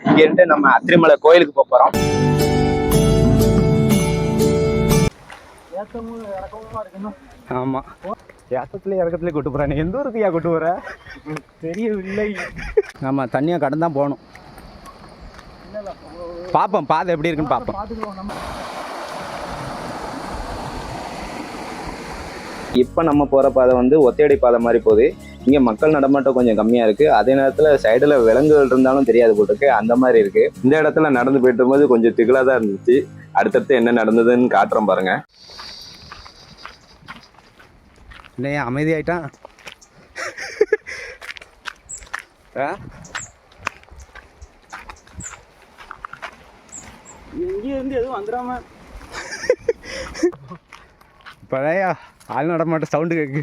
இங்க இருந்து நம்ம அத்திரிமலை கோயிலுக்கு போறோம். ஆமா, ஏத்தத்துலயே இறக்கத்துலயே கூட்டு போறேன். எந்த ஊருக்கு கூட்டு போற தெரியவில்லை. ஆமா, தண்ணியா கடந்து தான் போகணும். பாப்போம் பாதை எப்படி இருக்குன்னு பாப்போம். இப்போ நம்ம போகிற பாதை வந்து ஒத்தையடி பாதை மாதிரி போகுது. இங்கே மக்கள் நடமாட்டம் கொஞ்சம் கம்மியாக இருக்குது. அதே நேரத்தில் சைடில் விலங்குகள் இருந்தாலும் தெரியாது போட்டிருக்கு, அந்த மாதிரி இருக்குது. இந்த இடத்துல நடந்து போயிட்டு இருக்கும்போது கொஞ்சம் திகிலாக தான் இருந்துச்சு. அடுத்தடுத்து என்ன நடந்ததுன்னு காட்டுறோம் பாருங்க. இல்லையா அமைதியாயிட்டான். எங்கேயும் இருந்து எதுவும் வந்துடாம பழையா ஆள் நடமாட்ட சவுண்டு கேட்கு.